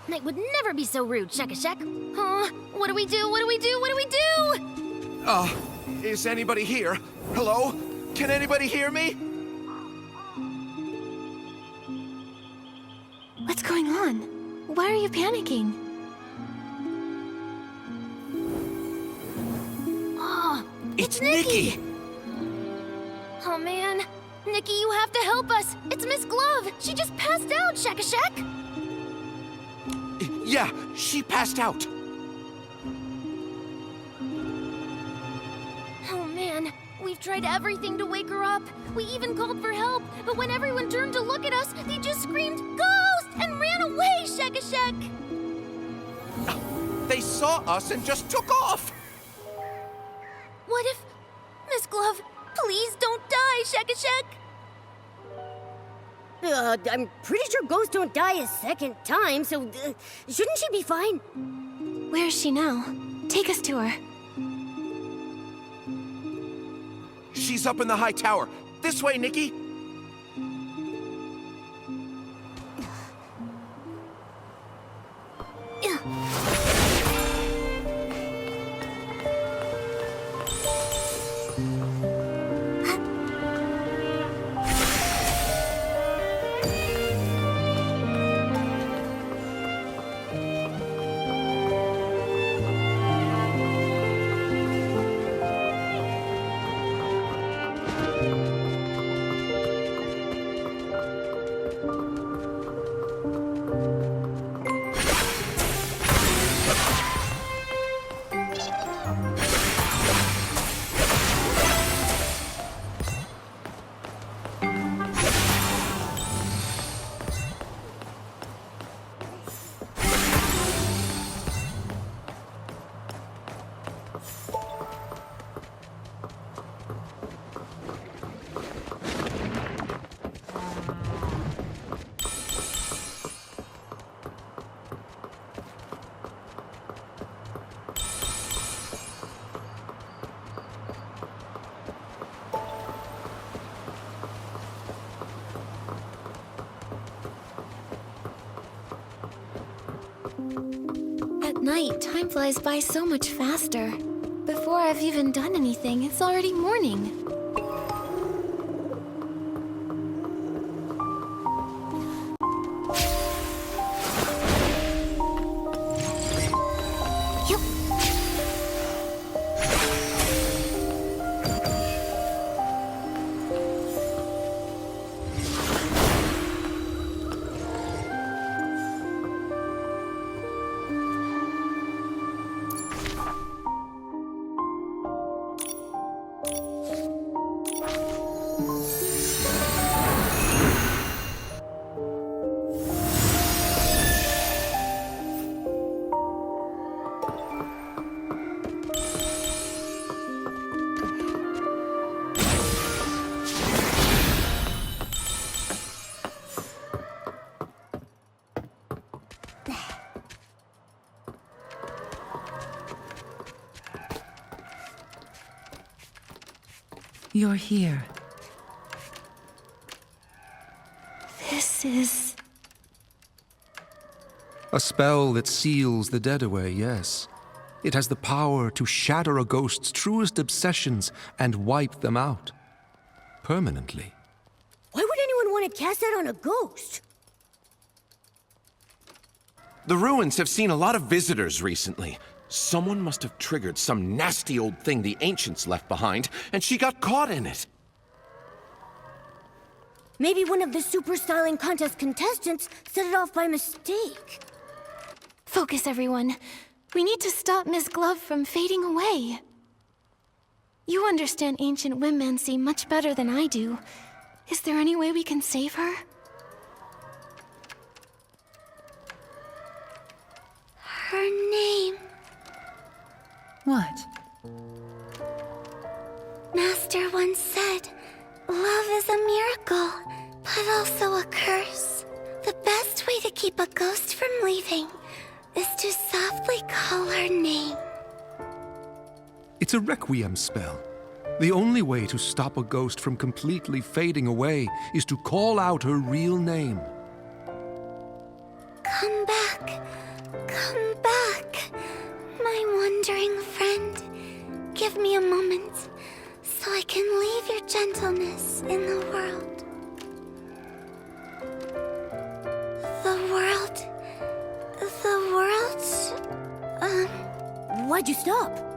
Knight would never be so rude, Shek-a-Shek. Huh? What do we do? What do we do? What do we do? Is anybody here? Hello? Can anybody hear me? What's going on? Why are you panicking? Oh, It's Nikki! Oh man, Nikki, you have to help us. It's Miss Glove. She just passed out, Shek-a-Shek. Yeah, she passed out. Oh man, we've tried everything to wake her up. We even called for help, but when everyone turned to look at us, they just screamed, "Ghost!" and ran away, Shek-a-Shek. They saw us and just took off. What if... Miss Glove, please don't die, Shek-a-Shek. I'm pretty sure ghosts don't die a second time, so shouldn't she be fine? Where is she now? Take us to her. She's up in the high tower. This way, Nikki. At night, time flies by so much faster. Before I've even done anything, it's already morning. You're here. This is... A spell that seals the dead away, yes. It has the power to shatter a ghost's truest obsessions and wipe them out. permanently. Why would anyone want to cast that on a ghost? The ruins have seen a lot of visitors recently. Someone must have triggered some nasty old thing the ancients left behind, and she got caught in it. Maybe one of the super styling contest contestants set it off by mistake. Focus, everyone. We need to stop Miss Glove from fading away. You understand ancient Wimmancy much better than I do. Is there any way we can save her? Her name. What? Master once said, love is a miracle, but also a curse. The best way to keep a ghost from leaving is to softly call her name. It's a requiem spell. The only way to stop a ghost from completely fading away is to call out her real name. Come back, my wandering friend. Give me a moment, so I can leave your gentleness in the world. Why'd you stop?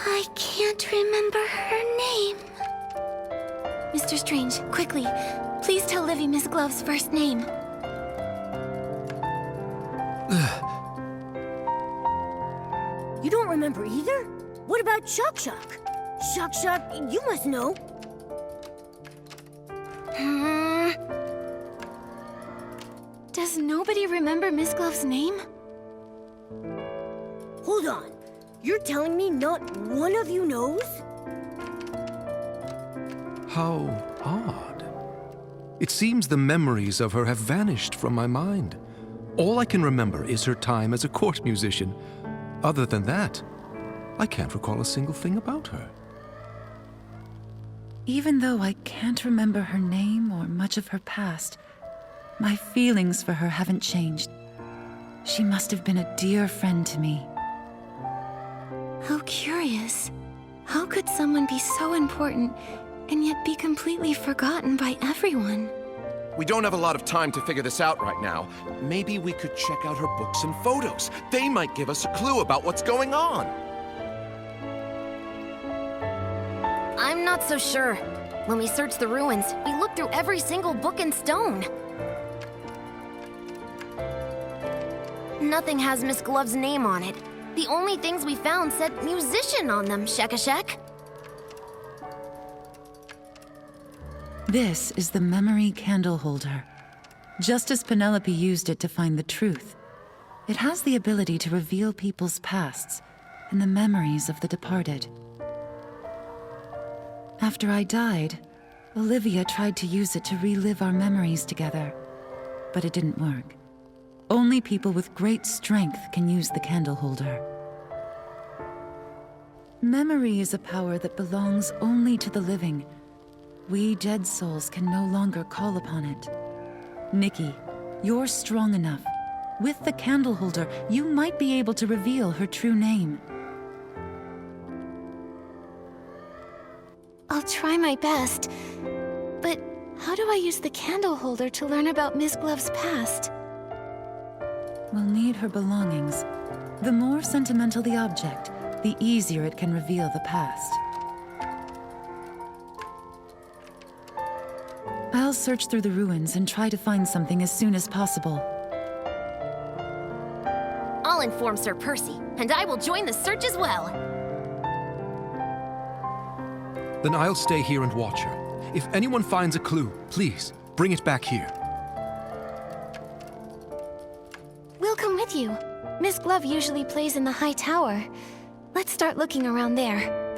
I can't remember her name. Mr. Strange, quickly, please tell Livy Miss Glove's first name. You don't remember either? What about Shock Shock? Shock Shock, you must know. Does nobody remember Miss Glove's name? Hold on. You're telling me not one of you knows? How odd. It seems the memories of her have vanished from my mind. All I can remember is her time as a court musician. Other than that, I can't recall a single thing about her. Even though I can't remember her name or much of her past, my feelings for her haven't changed. She must have been a dear friend to me. How curious. How could someone be so important and yet be completely forgotten by everyone? We don't have a lot of time to figure this out right now. Maybe we could check out her books and photos. They might give us a clue about what's going on. I'm not so sure. When we searched the ruins, we looked through every single book and stone. Nothing has Miss Glove's name on it. The only things we found said musician on them, Shekashek. This is the memory candle holder. Just as Penelope used it to find the truth, it has the ability to reveal people's pasts and the memories of the departed. After I died, Olivia tried to use it to relive our memories together, but it didn't work. Only people with great strength can use the candle holder. Memory is a power that belongs only to the living. We dead souls can no longer call upon it. Nikki, you're strong enough. With the candle holder, you might be able to reveal her true name. I'll try my best. But how do I use the candle holder to learn about Miss Glove's past? We'll need her belongings. The more sentimental the object, the easier it can reveal the past. I'll search through the ruins and try to find something as soon as possible. I'll inform Sir Percy, and I will join the search as well. Then I'll stay here and watch her. If anyone finds a clue, please, bring it back here. We'll come with you. Miss Glove usually plays in the high tower. Let's start looking around there.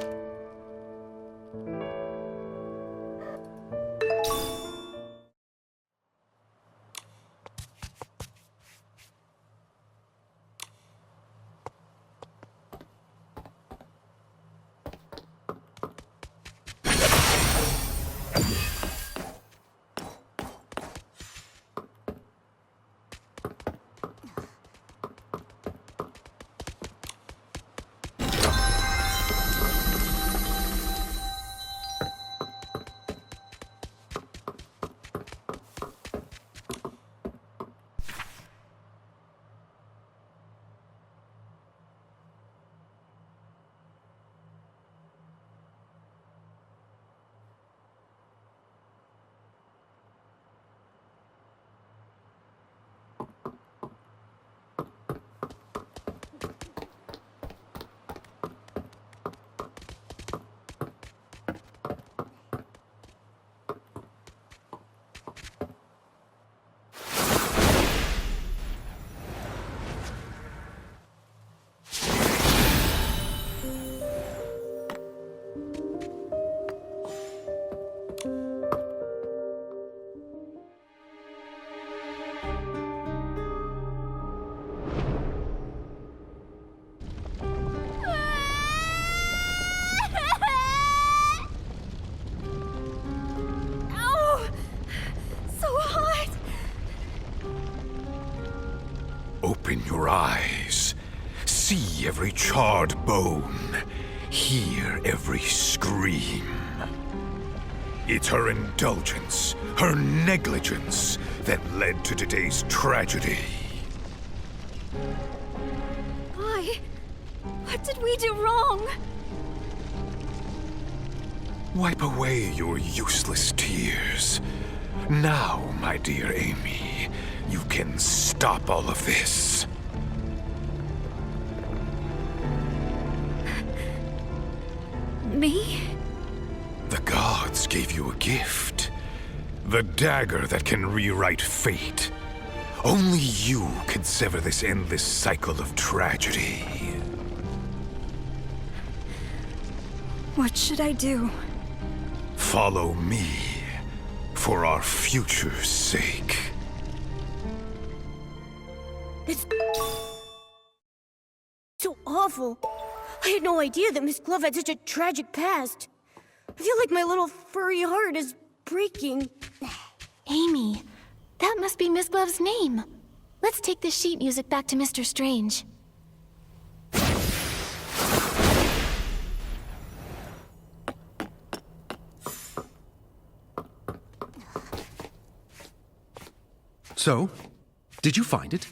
Open your eyes. See every charred bone. Hear every scream. It's her indulgence, her negligence, that led to today's tragedy. Why? What did we do wrong? Wipe away your useless tears. Now, my dear Amy, you can stop all of this. Me? The gods gave you a gift. The dagger that can rewrite fate. Only you can sever this endless cycle of tragedy. What should I do? Follow me, for our future's sake. It's so awful. I had no idea that Miss Glove had such a tragic past. I feel like my little furry heart is breaking. Amy, that must be Miss Glove's name. Let's take the sheet music back to Mr. Strange. So, did you find it?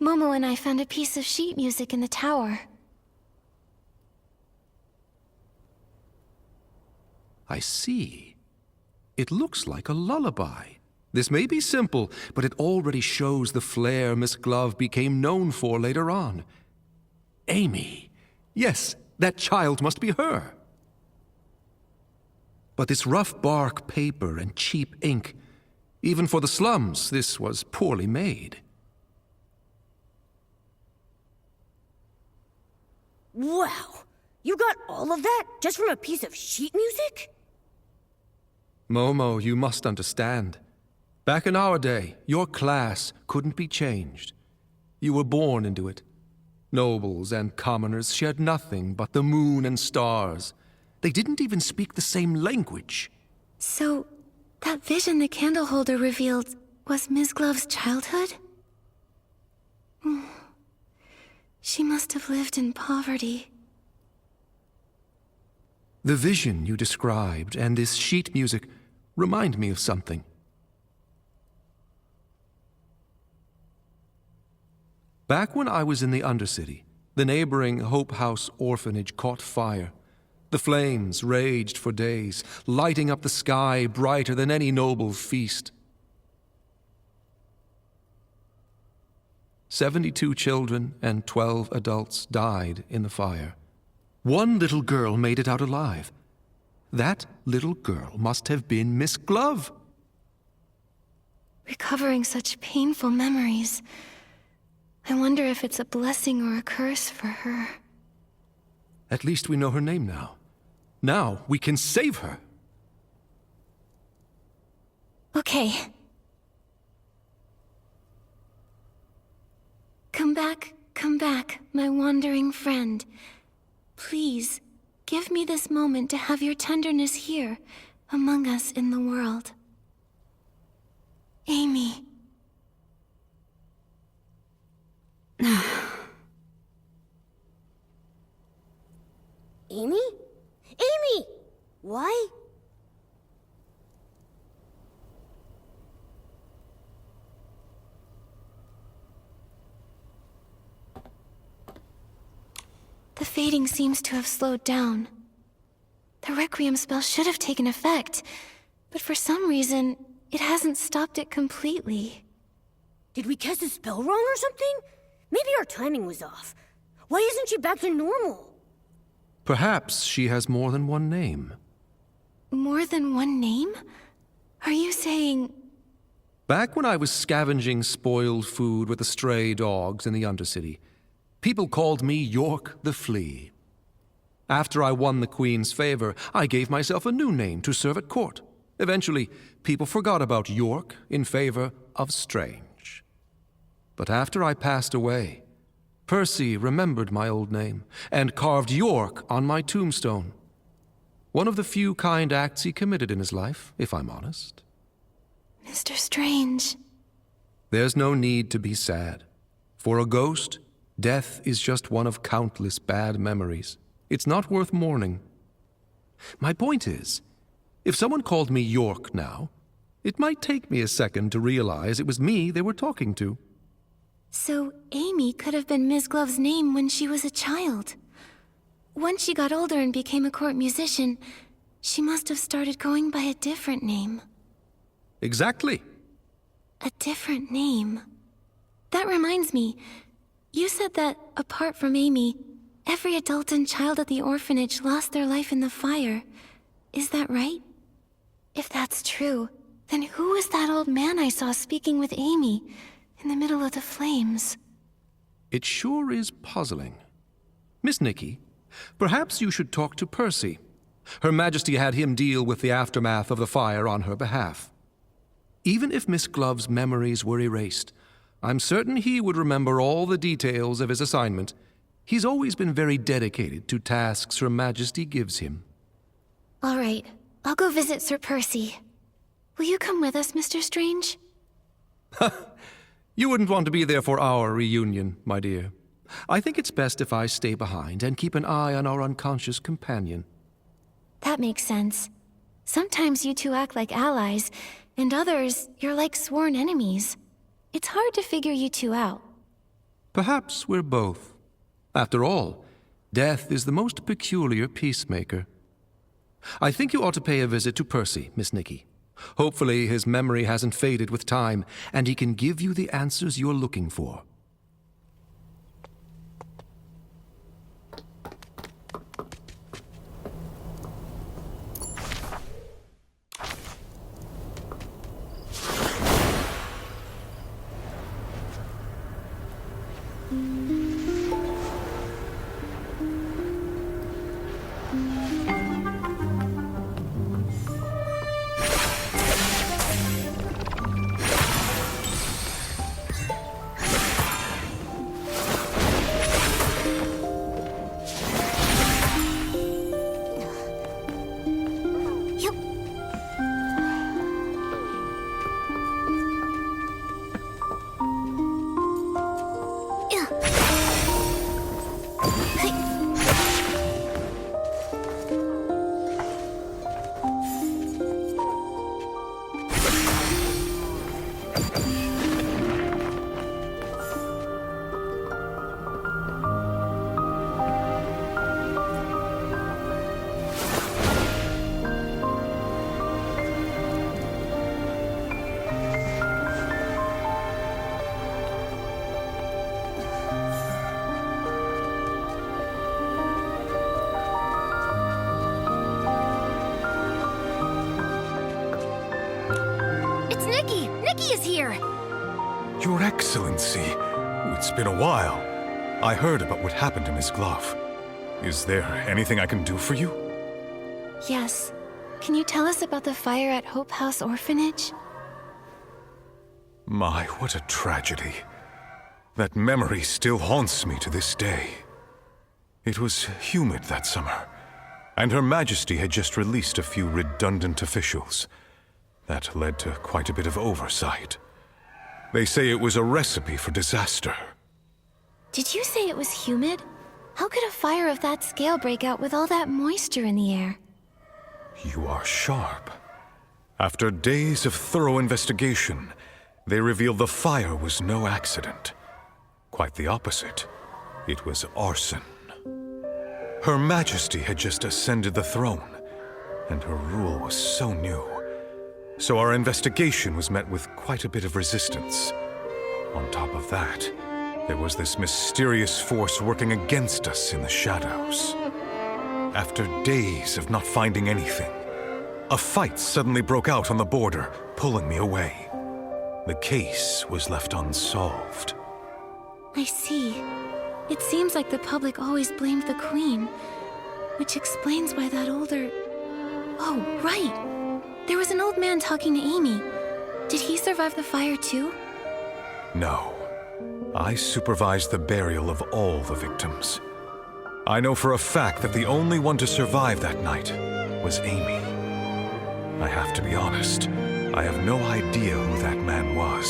Momo and I found a piece of sheet music in the tower. I see. It looks like a lullaby. This may be simple, but it already shows the flair Miss Glove became known for later on. Amy. Yes, that child must be her. But this rough bark paper and cheap ink, even for the slums, this was poorly made. Wow! You got all of that just from a piece of sheet music? Momo, you must understand. Back in our day, your class couldn't be changed. You were born into it. Nobles and commoners shared nothing but the moon and stars. They didn't even speak the same language. So, that vision the candle holder revealed was Miss Glove's childhood? She must have lived in poverty. The vision you described and this sheet music remind me of something. Back when I was in the Undercity, the neighboring Hope House orphanage caught fire. The flames raged for days, lighting up the sky brighter than any noble feast. 72 children and 12 adults died in the fire. One little girl made it out alive. That little girl must have been Miss Glove. Recovering such painful memories. I wonder if it's a blessing or a curse for her. At least we know her name now. Now we can save her. Okay. Come back, my wandering friend. Please, give me this moment to have your tenderness here, among us in the world. Amy. Amy? Amy! Why? The fading seems to have slowed down. The Requiem spell should have taken effect, but for some reason, it hasn't stopped it completely. Did we cast a spell wrong or something? Maybe our timing was off. Why isn't she back to normal? Perhaps she has more than one name. More than one name? Are you saying... Back when I was scavenging spoiled food with the stray dogs in the Undercity, people called me York the Flea. After I won the Queen's favor, I gave myself a new name to serve at court. Eventually, people forgot about York in favor of Strange. But after I passed away, Percy remembered my old name and carved York on my tombstone. One of the few kind acts he committed in his life, if I'm honest. Mr. Strange. There's no need to be sad. For a ghost, death is just one of countless bad memories. It's not worth mourning. My point is, if someone called me York now, it might take me a second to realize it was me they were talking to. So Amy could have been Ms. Glove's name when she was a child. Once she got older and became a court musician, she must have started going by a different name. Exactly. A different name. That reminds me, you said that, apart from Amy, every adult and child at the orphanage lost their life in the fire. Is that right? If that's true, then who was that old man I saw speaking with Amy in the middle of the flames? It sure is puzzling. Miss Nikki, perhaps you should talk to Percy. Her Majesty had him deal with the aftermath of the fire on her behalf. Even if Miss Glove's memories were erased, I'm certain he would remember all the details of his assignment. He's always been very dedicated to tasks Her Majesty gives him. All right, I'll go visit Sir Percy. Will you come with us, Mr. Strange? You wouldn't want to be there for our reunion, my dear. I think it's best if I stay behind and keep an eye on our unconscious companion. That makes sense. Sometimes you two act like allies, and others, you're like sworn enemies. It's hard to figure you two out. Perhaps we're both. After all, death is the most peculiar peacemaker. I think you ought to pay a visit to Percy, Miss Nikki. Hopefully his memory hasn't faded with time, and he can give you the answers you're looking for. Nikki is here! Your Excellency, it's been a while. I heard about what happened to Miss Glove. Is there anything I can do for you? Yes. Can you tell us about the fire at Hope House Orphanage? My, what a tragedy. That memory still haunts me to this day. It was humid that summer, and Her Majesty had just released a few redundant officials. That led to quite a bit of oversight. They say it was a recipe for disaster. Did you say it was humid? How could a fire of that scale break out with all that moisture in the air? You are sharp. After days of thorough investigation, they revealed the fire was no accident. Quite the opposite. It was arson. Her Majesty had just ascended the throne, and her rule was so new. So our investigation was met with quite a bit of resistance. On top of that, there was this mysterious force working against us in the shadows. After days of not finding anything, a fight suddenly broke out on the border, pulling me away. The case was left unsolved. I see. It seems like the public always blamed the Queen, which explains why that older... Oh, right! There was an old man talking to Amy. Did he survive the fire too? No. I supervised the burial of all the victims. I know for a fact that the only one to survive that night was Amy. I have to be honest, I have no idea who that man was.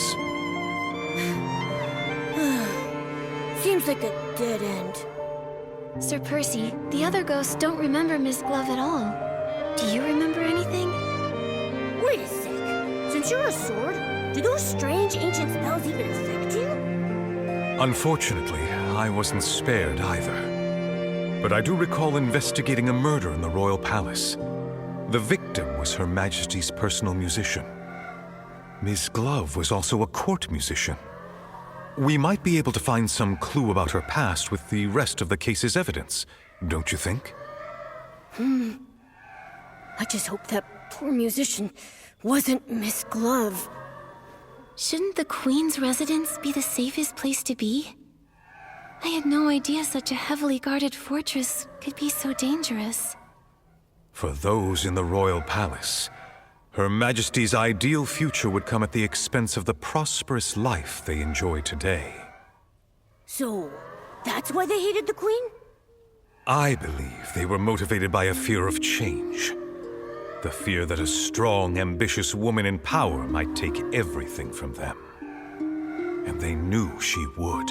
seems like a dead end. Sir Percy, the other ghosts don't remember Miss Glove at all. Do you remember anything? Wait a sec. Since you're a sword, do those strange ancient spells even affect you? Unfortunately, I wasn't spared either. But I do recall investigating a murder in the royal palace. The victim was Her Majesty's personal musician. Miss Glove was also a court musician. We might be able to find some clue about her past with the rest of the case's evidence, don't you think? I just hope that poor musician wasn't Miss Glove. Shouldn't the Queen's residence be the safest place to be? I had no idea such a heavily guarded fortress could be so dangerous. For those in the royal palace, Her Majesty's ideal future would come at the expense of the prosperous life they enjoy today. So, that's why they hated the Queen? I believe they were motivated by a fear of change. The fear that a strong, ambitious woman in power might take everything from them. And they knew she would.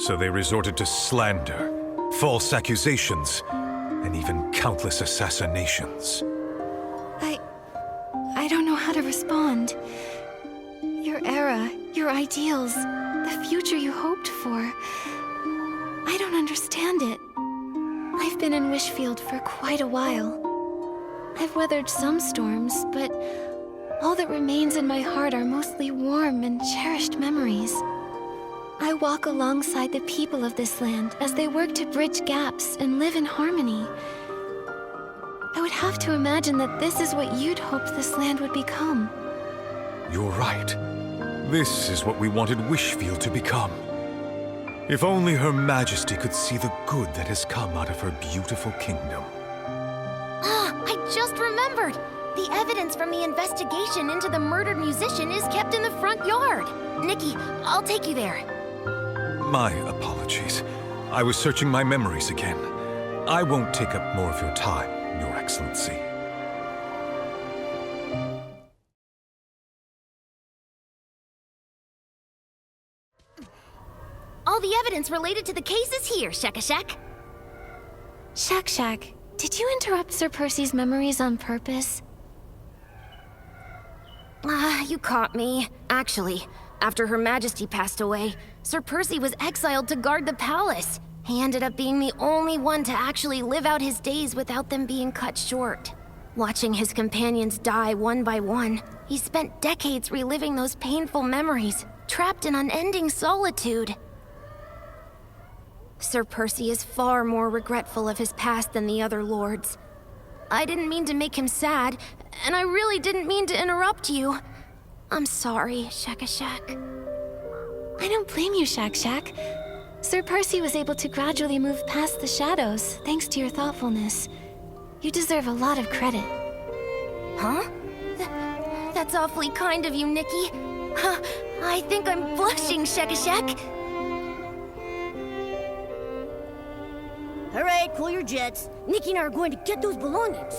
So they resorted to slander, false accusations, and even countless assassinations. I don't know how to respond. Your era, your ideals, the future you hoped for. I don't understand it. I've been in Wishfield for quite a while. I've weathered some storms, but all that remains in my heart are mostly warm and cherished memories. I walk alongside the people of this land as they work to bridge gaps and live in harmony. I would have to imagine that this is what you'd hoped this land would become. You're right. This is what we wanted Wishfield to become. If only Her Majesty could see the good that has come out of her beautiful kingdom. I just remembered! The evidence from the investigation into the murdered musician is kept in the front yard. Nikki, I'll take you there. My apologies. I was searching my memories again. I won't take up more of your time, Your Excellency. All the evidence related to the case is here, Shakashak. Shak, did you interrupt Sir Percy's memories on purpose? You caught me. Actually, after Her Majesty passed away, Sir Percy was exiled to guard the palace. He ended up being the only one to actually live out his days without them being cut short. Watching his companions die one by one, he spent decades reliving those painful memories, trapped in unending solitude. Sir Percy is far more regretful of his past than the other lords. I didn't mean to make him sad, and I really didn't mean to interrupt you. I'm sorry, Shakashak. I don't blame you, Shak. Sir Percy was able to gradually move past the shadows, thanks to your thoughtfulness. You deserve a lot of credit. Huh? That's awfully kind of you, Nikki. I think I'm blushing, Shakashak. All right, cool your jets. Nikki and I are going to get those belongings.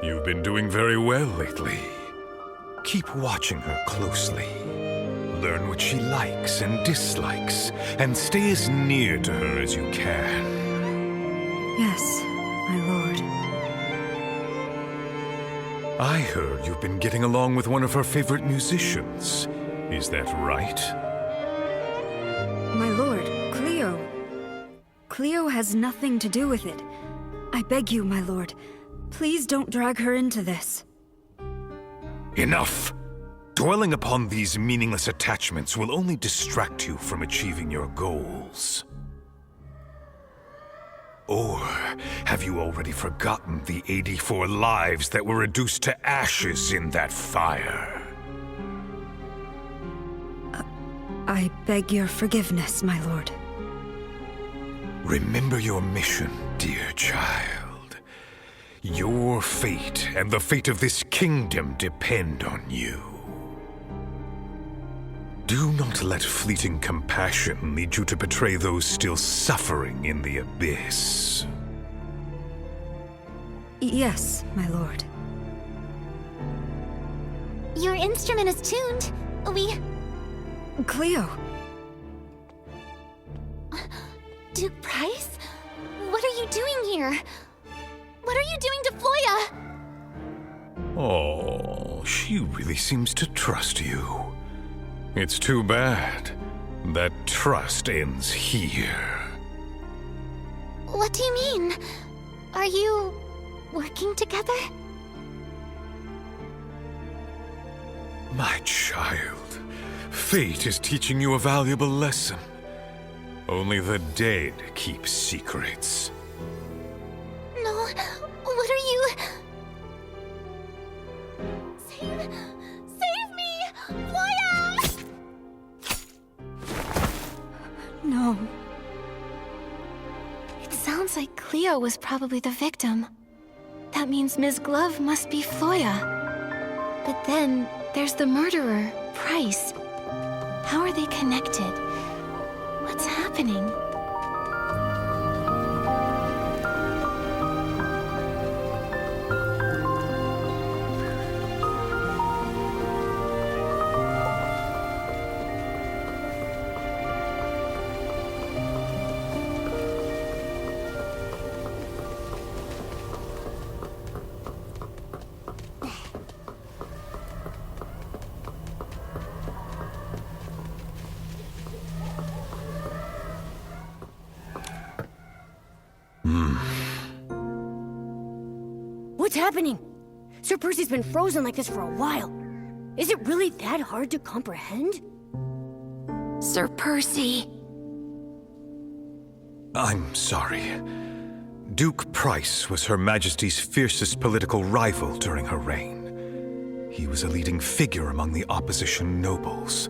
You've been doing very well lately. Keep watching her closely. Learn what she likes and dislikes, and stay as near to her as you can. Yes, my lord. I heard you've been getting along with one of her favorite musicians. Is that right? My lord, Cleo. Cleo has nothing to do with it. I beg you, my lord, please don't drag her into this. Enough! Dwelling upon these meaningless attachments will only distract you from achieving your goals. Or have you already forgotten the 84 lives that were reduced to ashes in that fire? I beg your forgiveness, my lord. Remember your mission, dear child. Your fate and the fate of this kingdom depend on you. Do not let fleeting compassion lead you to betray those still suffering in the abyss. Yes, my lord. Your instrument is tuned. Cleo, Duke Price? What are you doing here? What are you doing to Floya? Oh, she really seems to trust you. It's too bad that trust ends here. What do you mean? Are you working together? My child, fate is teaching you a valuable lesson. Only the dead keep secrets. No, what are you... Save me! Floya! no. It sounds like Cleo was probably the victim. That means Ms. Glove must be Floya. But then, there's the murderer, Price. How are they connected? What's happening? What's happening? Sir Percy's been frozen like this for a while. Is it really that hard to comprehend? Sir Percy. I'm sorry. Duke Price was Her Majesty's fiercest political rival during her reign. He was a leading figure among the opposition nobles.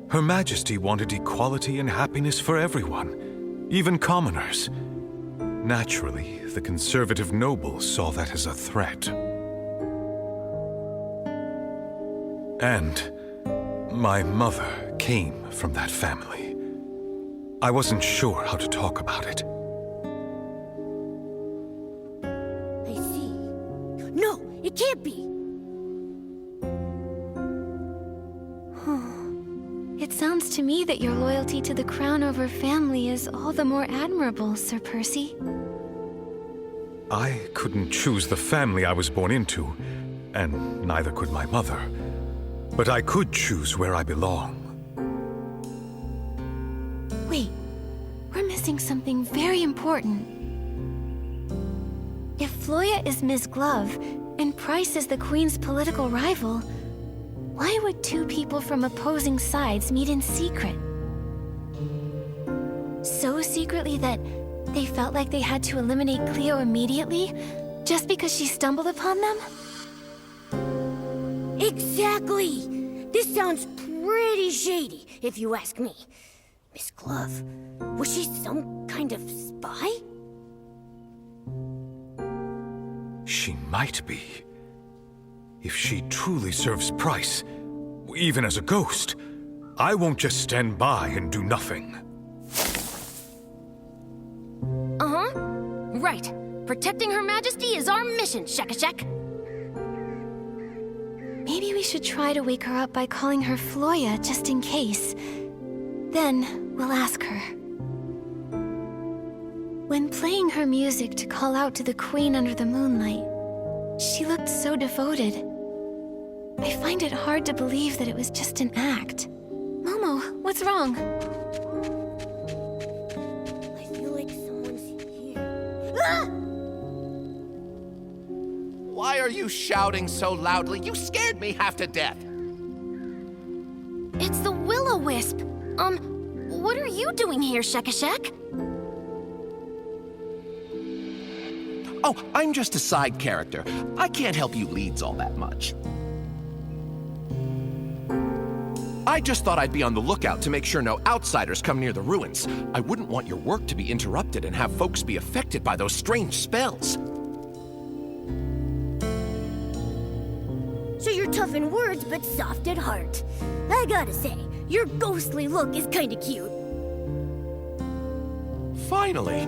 Her Majesty wanted equality and happiness for everyone, even commoners. Naturally, the conservative nobles saw that as a threat. And my mother came from that family. I wasn't sure how to talk about it. I see. No, it can't be! It sounds to me that your loyalty to the Crown over family is all the more admirable, Sir Percy. I couldn't choose the family I was born into, and neither could my mother. But I could choose where I belong. Wait, we're missing something very important. If Floya is Ms. Glove, and Price is the Queen's political rival, why would two people from opposing sides meet in secret? So secretly that they felt like they had to eliminate Cleo immediately, just because she stumbled upon them? Exactly! This sounds pretty shady, if you ask me. Miss Glove, was she some kind of spy? She might be. If she truly serves Price, even as a ghost, I won't just stand by and do nothing. Uh-huh. Right. Protecting Her Majesty is our mission, Shekashek. Maybe we should try to wake her up by calling her Floya, just in case. Then, we'll ask her. When playing her music to call out to the Queen under the moonlight, she looked so devoted. I find it hard to believe that it was just an act. Momo, what's wrong? I feel like someone's here. Ah! Why are you shouting so loudly? You scared me half to death. It's the Will-O-Wisp. What are you doing here, Shekashek? Oh, I'm just a side character. I can't help you leads all that much. I just thought I'd be on the lookout to make sure no outsiders come near the ruins. I wouldn't want your work to be interrupted and have folks be affected by those strange spells. So you're you're tough in words, but soft at heart. I gotta say, your ghostly look is kinda cute. Finally!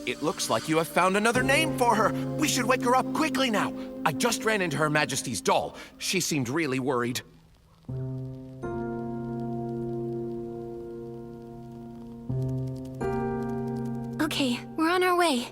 It looks like you have found another name for her. We should wake her up quickly now. I just ran into Her Majesty's doll. She seemed really worried. Okay, we're on our way.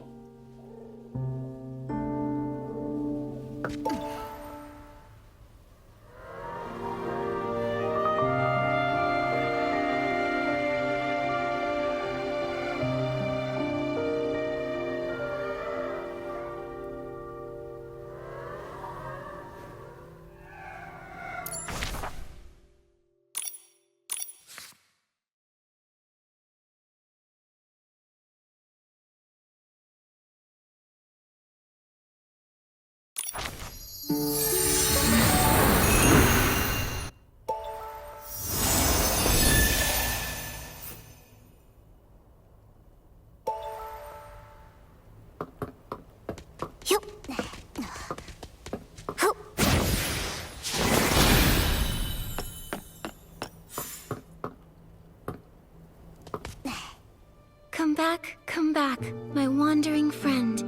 Come back, my wandering friend.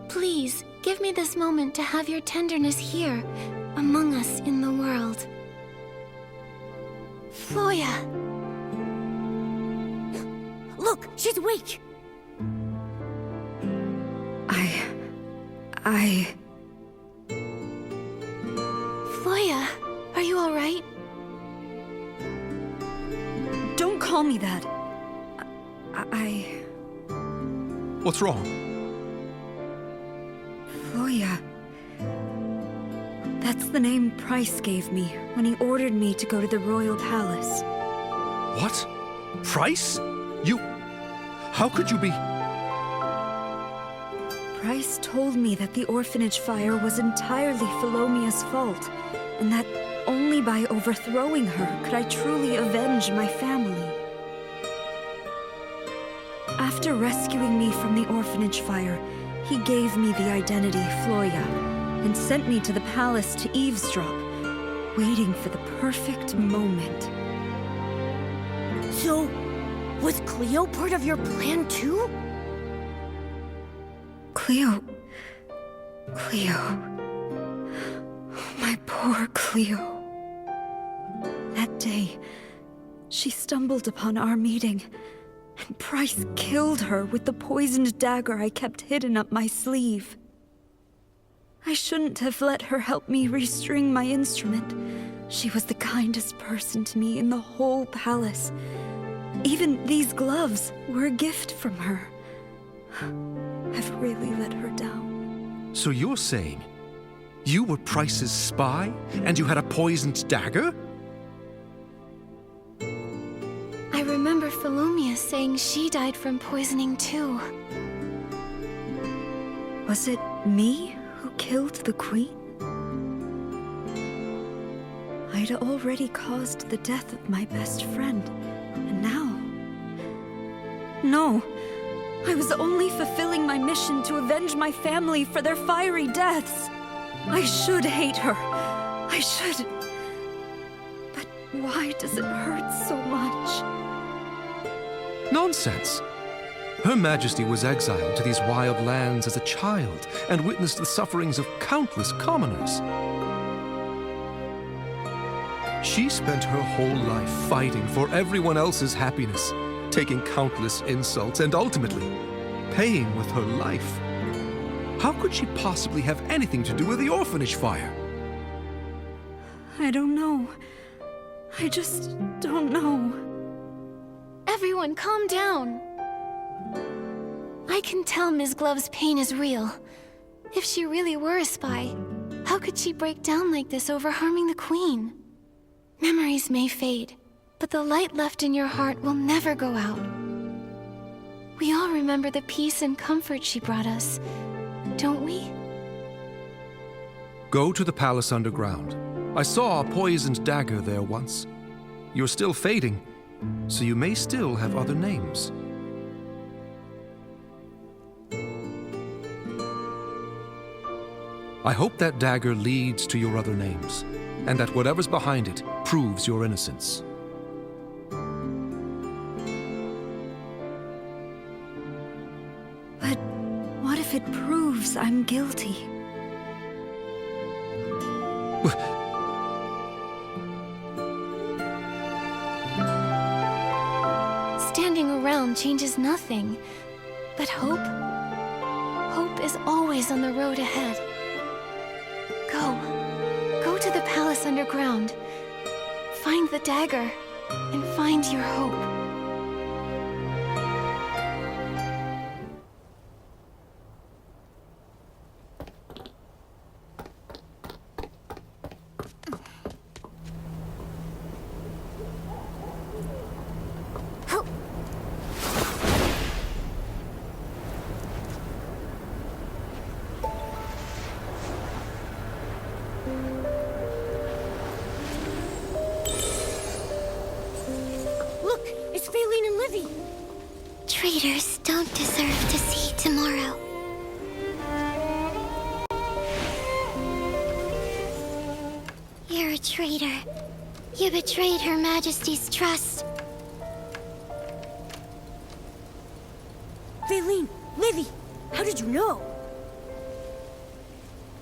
Please, give me this moment to have your tenderness here, among us in the world. Floya! Look, she's awake! Floya, are you alright? Don't call me that. What's wrong? Floya. That's the name Price gave me when he ordered me to go to the royal palace. What? Price? You... How could you be... Price told me that the orphanage fire was entirely Philomea's fault, and that only by overthrowing her could I truly avenge my family. After rescuing me from the orphanage fire, he gave me the identity Floya, and sent me to the palace to eavesdrop, waiting for the perfect moment. So, was Cleo part of your plan too? Cleo... My poor Cleo. That day, she stumbled upon our meeting, and Price killed her with the poisoned dagger I kept hidden up my sleeve. I shouldn't have let her help me restring my instrument. She was the kindest person to me in the whole palace. Even these gloves were a gift from her. I've really let her down. So you're saying you were Price's spy, and you had a poisoned dagger? I remember Philomea saying she died from poisoning too. Was it me who killed the queen? I'd already caused the death of my best friend, and now... No, I was only fulfilling my mission to avenge my family for their fiery deaths. I should hate her. I should... But why does it hurt so much? Nonsense! Her Majesty was exiled to these wild lands as a child and witnessed the sufferings of countless commoners. She spent her whole life fighting for everyone else's happiness, taking countless insults and ultimately paying with her life. How could she possibly have anything to do with the orphanage fire? I don't know. I just don't know. Everyone, calm down. I can tell Ms. Glove's pain is real. If she really were a spy, how could she break down like this over harming the Queen? Memories may fade, but the light left in your heart will never go out. We all remember the peace and comfort she brought us, don't we? Go to the palace underground. I saw a poisoned dagger there once. You're still fading, so you may still have other names. I hope that dagger leads to your other names, and that whatever's behind it proves your innocence. But what if it proves I'm guilty? Standing around changes nothing. But hope? Hope is always on the road ahead. Go. Go to the palace underground. Find the dagger, and find your hope. Look, it's Faylene and Livy. Traitors don't deserve to see tomorrow. You're a traitor. You betrayed Her Majesty's trust. Faylene, Livy, how did you know?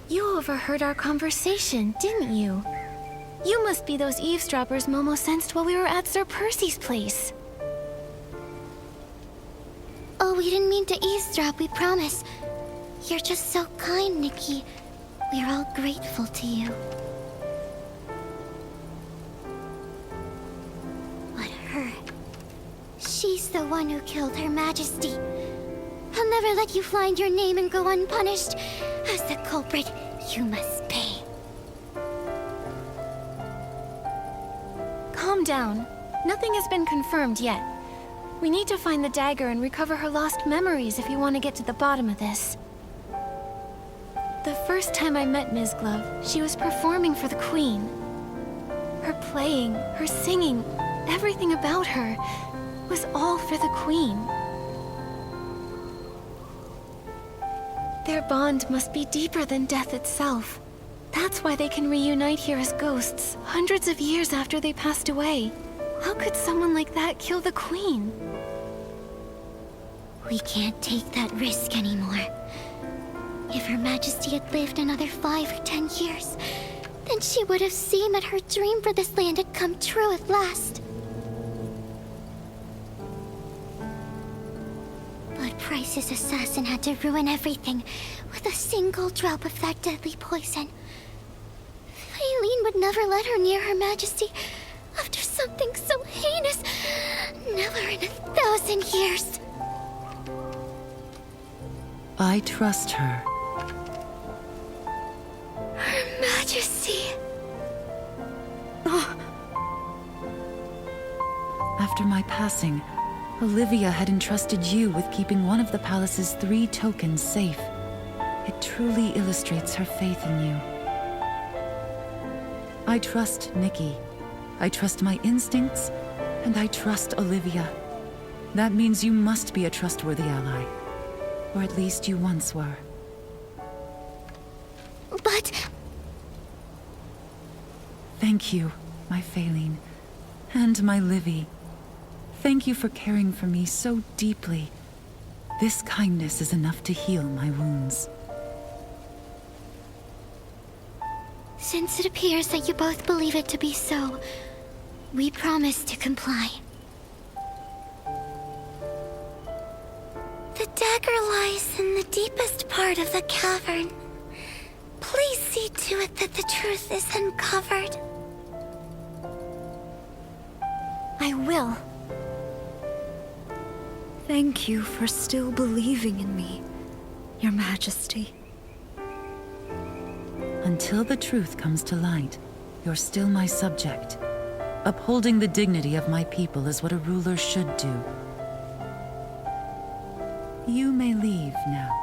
You overheard our conversation, didn't you? You must be those eavesdroppers Momo sensed while we were at Sir Percy's place. Oh, we didn't mean to eavesdrop, we promise. You're just so kind, Nikki. We're all grateful to you. But her... she's the one who killed Her Majesty. I'll never let you find your name and go unpunished. As the culprit, you must pay. Calm down. Nothing has been confirmed yet. We need to find the dagger and recover her lost memories if you want to get to the bottom of this. The first time I met Ms. Glove, she was performing for the Queen. Her playing, her singing, everything about her was all for the Queen. Their bond must be deeper than death itself. That's why they can reunite here as ghosts, hundreds of years after they passed away. How could someone like that kill the Queen? We can't take that risk anymore. If Her Majesty had lived another 5 or 10 years, then she would have seen that her dream for this land had come true at last. But Price's assassin had to ruin everything with a single drop of that deadly poison. Faylene would never let her near Her Majesty after something so heinous. Never in 1,000 years. I trust her. Her Majesty. After my passing, Olivia had entrusted you with keeping one of the palace's 3 tokens safe. It truly illustrates her faith in you. I trust Nikki. I trust my instincts, and I trust Olivia. That means you must be a trustworthy ally. Or at least you once were. But... Thank you, my Faylene. And my Livy. Thank you for caring for me so deeply. This kindness is enough to heal my wounds. Since it appears that you both believe it to be so, we promise to comply. The dagger lies in the deepest part of the cavern. Please see to it that the truth is uncovered. I will. Thank you for still believing in me, Your Majesty. Until the truth comes to light, you're still my subject. Upholding the dignity of my people is what a ruler should do. You may leave now.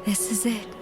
This is it.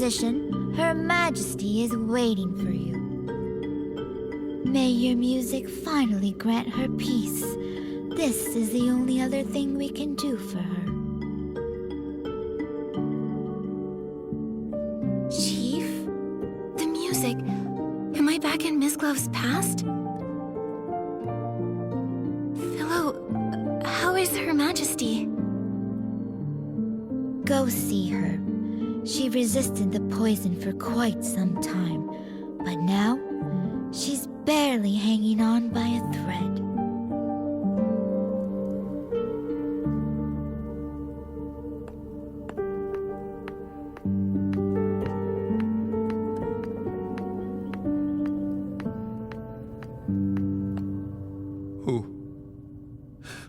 musician, Her Majesty is waiting for you. May your music finally grant her peace. This is the only other thing we can do for her. Chief? The music. Am I back in Miss Glove's past? Philo, how is Her Majesty? Go see her. She resisted the poison for quite some time, but now she's barely hanging on by a thread.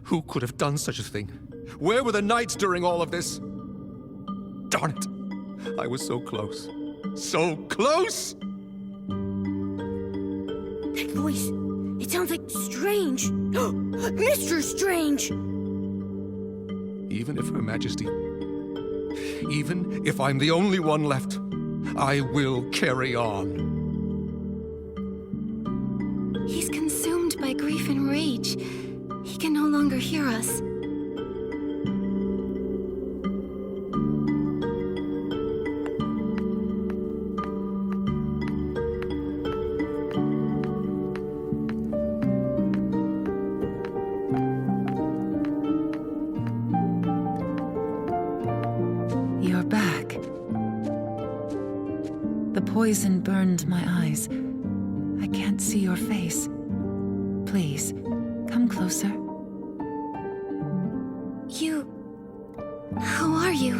Who could have done such a thing? Where were the knights during all of this? Darn it! I was so close. So close! That voice, it sounds like Strange. Mr. Strange! Even if Her Majesty... Even if I'm the only one left, I will carry on. He's consumed by grief and rage. He can no longer hear us. You're back. The poison burned my eyes. I can't see your face. Please, come closer. How are you?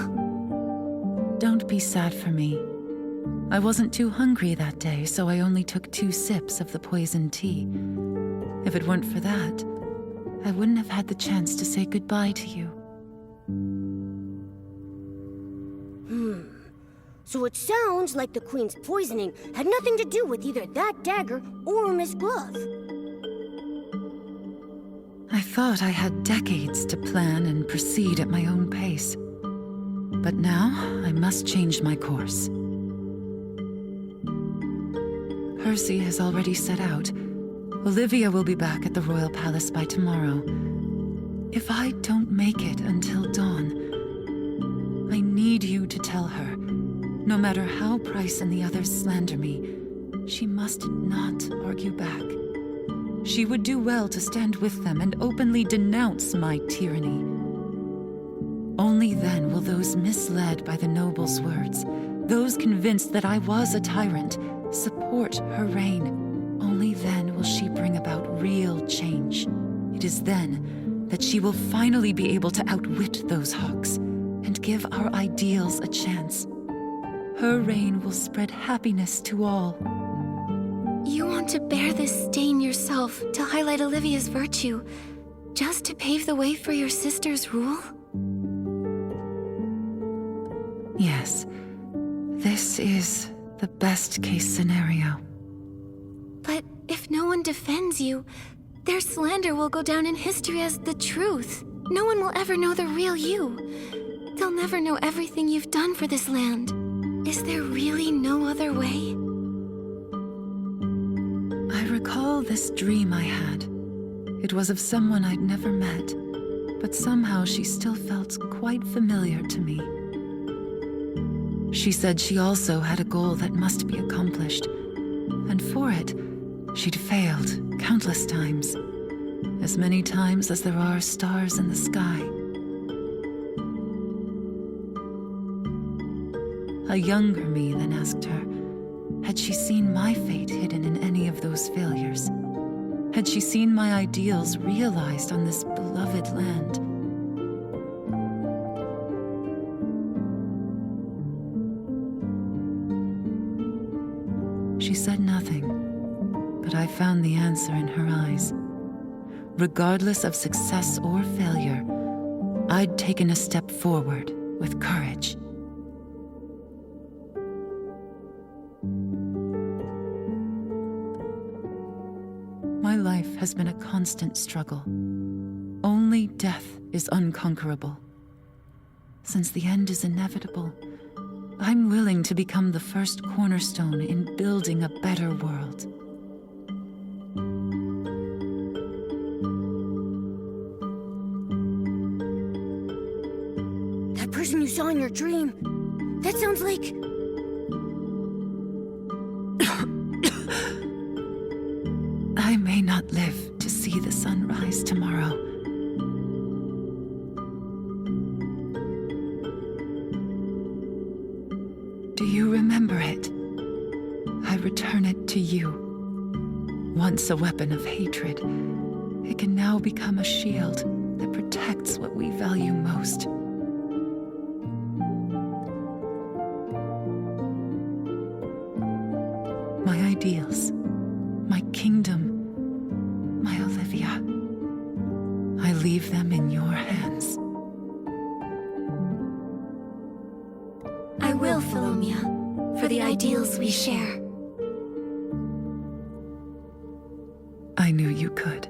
Don't be sad for me. I wasn't too hungry that day, so I only took 2 sips of the poison tea. If it weren't for that, I wouldn't have had the chance to say goodbye to you. So it sounds like the Queen's poisoning had nothing to do with either that dagger or Miss Glove. I thought I had decades to plan and proceed at my own pace. But now, I must change my course. Percy has already set out. Olivia will be back at the Royal Palace by tomorrow. If I don't make it until dawn, I need you to tell her, no matter how Price and the others slander me, she must not argue back. She would do well to stand with them and openly denounce my tyranny. Only then will those misled by the noble's words, those convinced that I was a tyrant, support her reign. Only then will she bring about real change. It is then that she will finally be able to outwit those hawks and give our ideals a chance. Her reign will spread happiness to all. You want to bear this stain yourself to highlight Olivia's virtue, just to pave the way for your sister's rule? Yes, this is the best-case scenario. But if no one defends you, their slander will go down in history as the truth. No one will ever know the real you. They'll never know everything you've done for this land. Is there really no other way? I recall this dream I had. It was of someone I'd never met, but somehow she still felt quite familiar to me. She said she also had a goal that must be accomplished, and for it, she'd failed countless times, as many times as there are stars in the sky. A younger me then asked her, had she seen my fate hidden in any of those failures? Had she seen my ideals realized on this beloved land? She said nothing, but I found the answer in her eyes. Regardless of success or failure, I'd taken a step forward with courage. My life has been a constant struggle. Only death is unconquerable. Since the end is inevitable, I'm willing to become the first cornerstone in building a better world. That person you saw in your dream, that sounds like... I may not live to see the sunrise tomorrow. Do you remember it? I return it to you. Once a weapon of hatred, it can now become a shield that protects what we value most. My ideals, my kingdom, my Olivia. I leave them in your hands. I will, Philomia, for the ideals we share. I knew you could.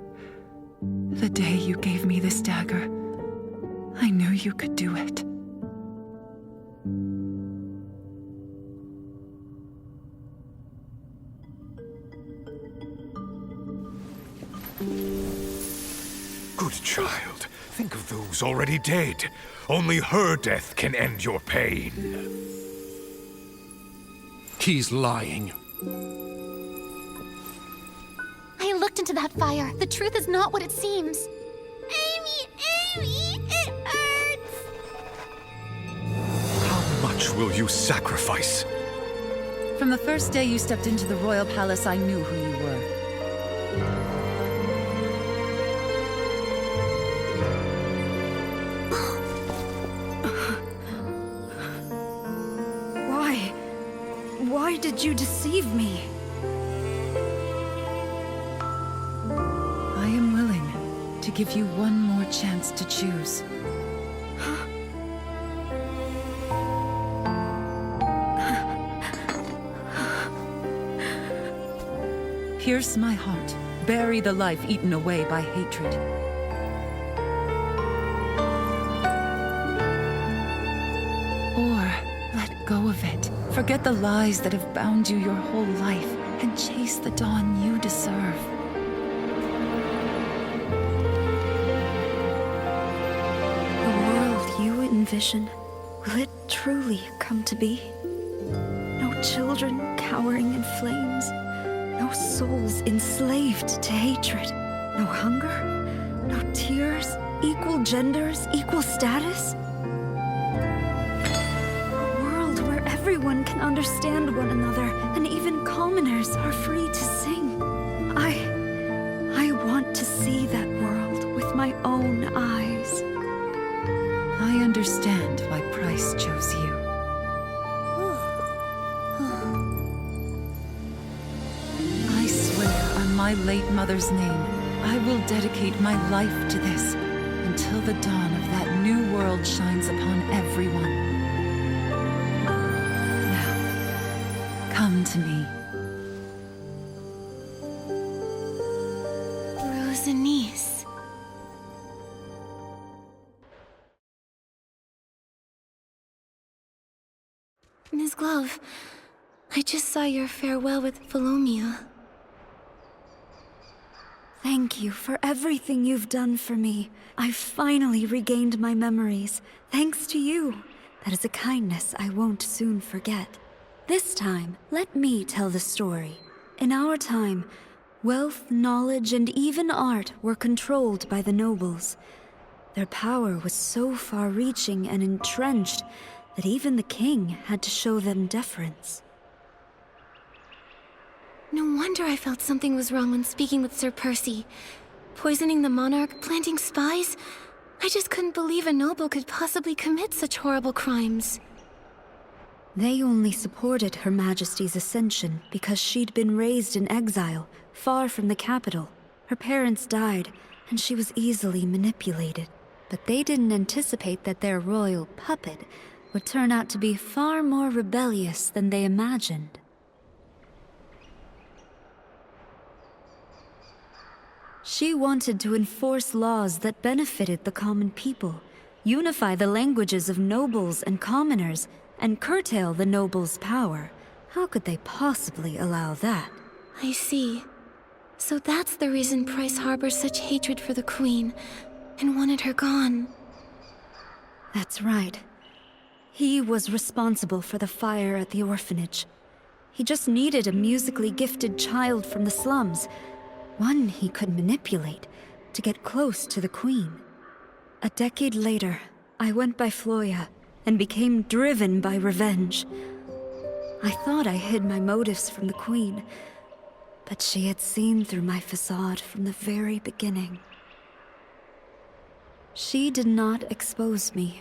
The day you gave me this dagger, I knew you could do it. Good child, think of those already dead. Only her death can end your pain. He's lying. I looked into that fire. The truth is not what it seems. Amy, it hurts! How much will you sacrifice? From the first day you stepped into the royal palace, I knew who you were. Why did you deceive me? I am willing to give you one more chance to choose. Pierce my heart, bury the life eaten away by hatred. Or let go of it. Forget the lies that have bound you your whole life and chase the dawn you deserve. The world you envision, will it truly come to be? No children cowering in flames, no souls enslaved to hatred, no hunger, no tears, equal genders, equal status? Everyone can understand one another, and even commoners are free to sing. I want to see that world with my own eyes. I understand why Price chose you. I swear on my late mother's name, I will dedicate my life to this until the dawn of that new world shines upon everyone. Come to me. Rosanice. Ms. Glove, I just saw your farewell with Philomia. Thank you for everything you've done for me. I've finally regained my memories, thanks to you. That is a kindness I won't soon forget. This time, let me tell the story. In our time, wealth, knowledge, and even art were controlled by the nobles. Their power was so far-reaching and entrenched that even the king had to show them deference. No wonder I felt something was wrong when speaking with Sir Percy. Poisoning the monarch, planting spies. I just couldn't believe a noble could possibly commit such horrible crimes. They only supported Her Majesty's ascension because she'd been raised in exile, far from the capital. Her parents died, and she was easily manipulated. But they didn't anticipate that their royal puppet would turn out to be far more rebellious than they imagined. She wanted to enforce laws that benefited the common people, unify the languages of nobles and commoners, and curtail the noble's power. How could they possibly allow that? I see. So that's the reason Price harbors such hatred for the Queen, and wanted her gone. That's right. He was responsible for the fire at the orphanage. He just needed a musically gifted child from the slums, one he could manipulate to get close to the Queen. A decade later, I went by Floya and became driven by revenge. I thought I hid my motives from the Queen, but she had seen through my facade from the very beginning. She did not expose me.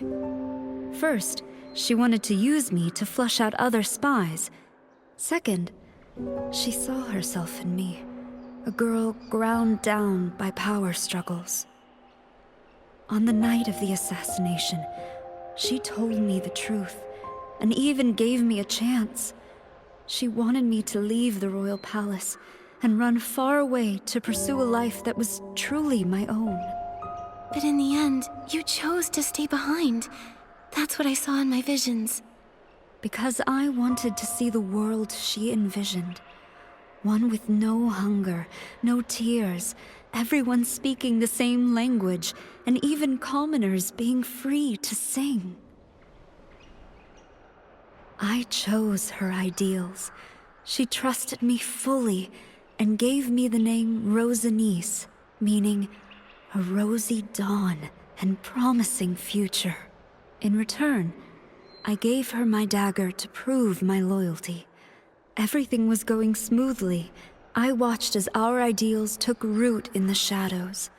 First, she wanted to use me to flush out other spies. Second, she saw herself in me, a girl ground down by power struggles. On the night of the assassination, she told me the truth, and even gave me a chance. She wanted me to leave the royal palace and run far away to pursue a life that was truly my own. But in the end, you chose to stay behind. That's what I saw in my visions. Because I wanted to see the world she envisioned. One with no hunger, no tears, everyone speaking the same language, and even commoners being free to sing. I chose her ideals. She trusted me fully and gave me the name Rosanice, meaning a rosy dawn and promising future. In return, I gave her my dagger to prove my loyalty. Everything was going smoothly. I watched as our ideals took root in the shadows.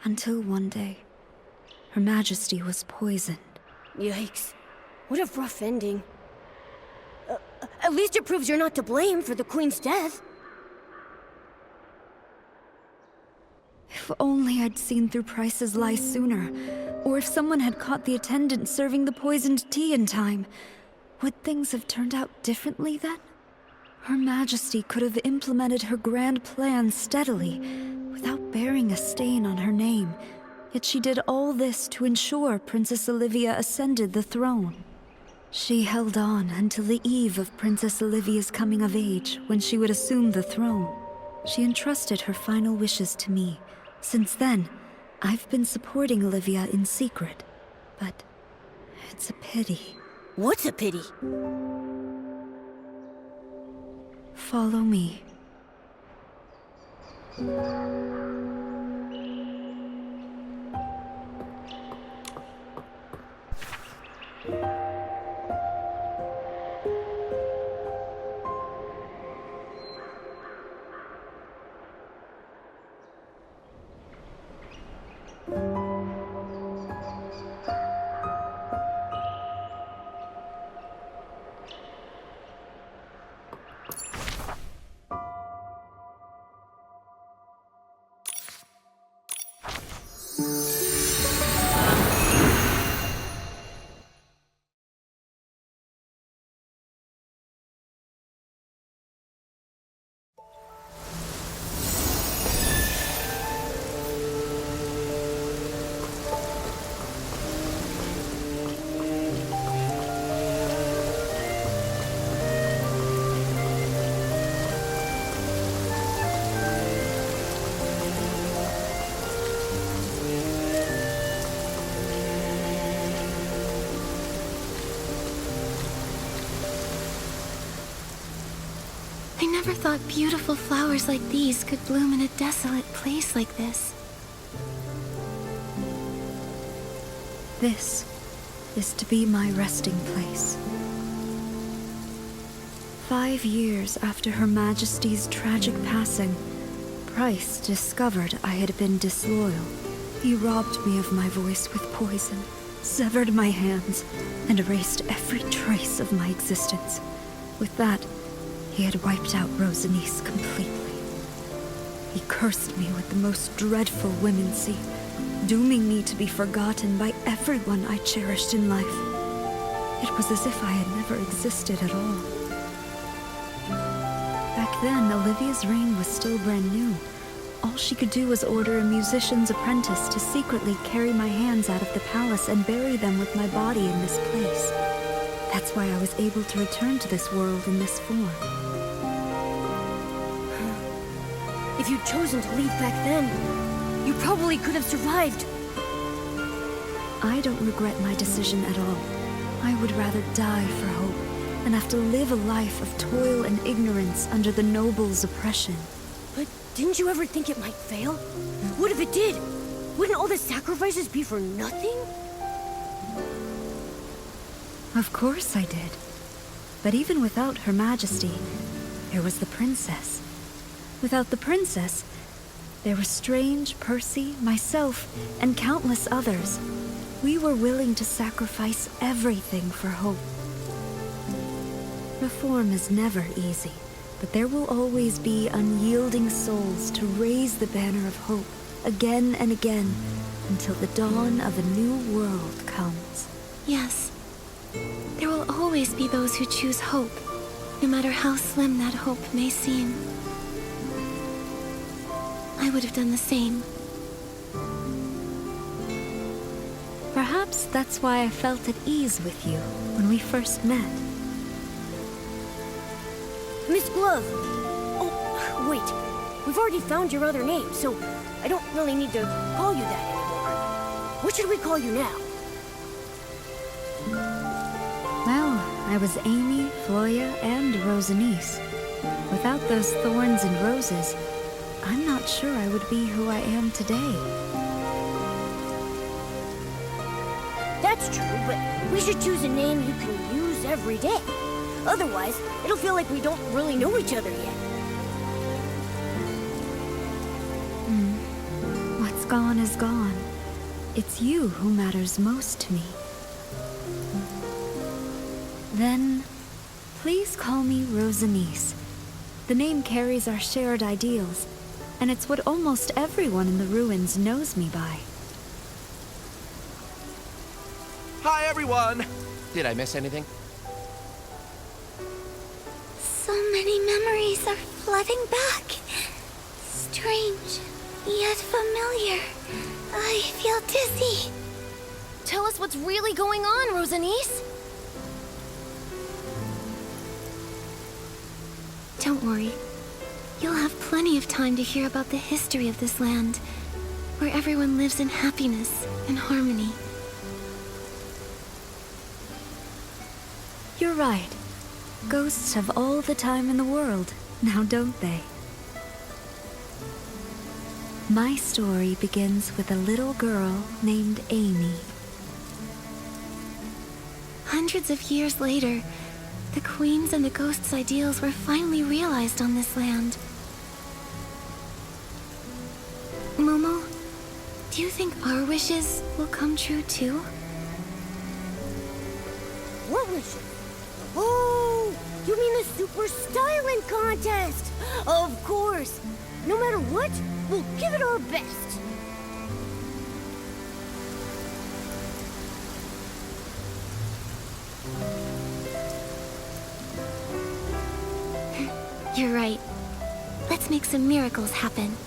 Until one day, Her Majesty was poisoned. Yikes. What a rough ending. At least it proves you're not to blame for the Queen's death. If only I'd seen through Price's lies sooner, or if someone had caught the attendant serving the poisoned tea in time. Would things have turned out differently then? Her Majesty could have implemented her grand plan steadily, without bearing a stain on her name, yet she did all this to ensure Princess Olivia ascended the throne. She held on until the eve of Princess Olivia's coming of age, when she would assume the throne. She entrusted her final wishes to me. Since then, I've been supporting Olivia in secret. But it's a pity. What's a pity? Follow me. I never thought beautiful flowers like these could bloom in a desolate place like this. This is to be my resting place. 5 years after Her Majesty's tragic passing, Price discovered I had been disloyal. He robbed me of my voice with poison, severed my hands, and erased every trace of my existence. With that, he had wiped out Rosanice completely. He cursed me with the most dreadful womancy, dooming me to be forgotten by everyone I cherished in life. It was as if I had never existed at all. Back then, Olivia's reign was still brand new. All she could do was order a musician's apprentice to secretly carry my hands out of the palace and bury them with my body in this place. That's why I was able to return to this world in this form. If you'd chosen to leave back then, you probably could have survived. I don't regret my decision at all. I would rather die for hope than have to live a life of toil and ignorance under the nobles' oppression. But didn't you ever think it might fail? What if it did? Wouldn't all the sacrifices be for nothing? Of course I did. But even without Her Majesty, there was the princess. Without the princess, there were Strange, Percy, myself, and countless others. We were willing to sacrifice everything for hope. Reform is never easy, but there will always be unyielding souls to raise the banner of hope again and again until the dawn of a new world comes. Yes. There will always be those who choose hope, no matter how slim that hope may seem. I would have done the same. Perhaps that's why I felt at ease with you when we first met. Miss Glove! Oh, wait. We've already found your other name, so I don't really need to call you that anymore. What should we call you now? Well, I was Amy, Floya, and Rosanice. Without those thorns and roses, I'm not sure I would be who I am today. That's true, but we should choose a name you can use every day. Otherwise, it'll feel like we don't really know each other yet. What's gone is gone. It's you who matters most to me. Then, please call me Rosanice. The name carries our shared ideals, and it's what almost everyone in the ruins knows me by. Hi, everyone! Did I miss anything? So many memories are flooding back. Strange, yet familiar. I feel dizzy. Tell us what's really going on, Rosanice. Don't worry. You'll have plenty of time to hear about the history of this land, where everyone lives in happiness and harmony. You're right. Ghosts have all the time in the world, now don't they? My story begins with a little girl named Amy. Hundreds of years later, the Queen's and the Ghost's ideals were finally realized on this land. Momo, do you think our wishes will come true too? What wishes? Oh, you mean the Super Styling Contest? Of course. No matter what, we'll give it our best. You're right. Let's make some miracles happen.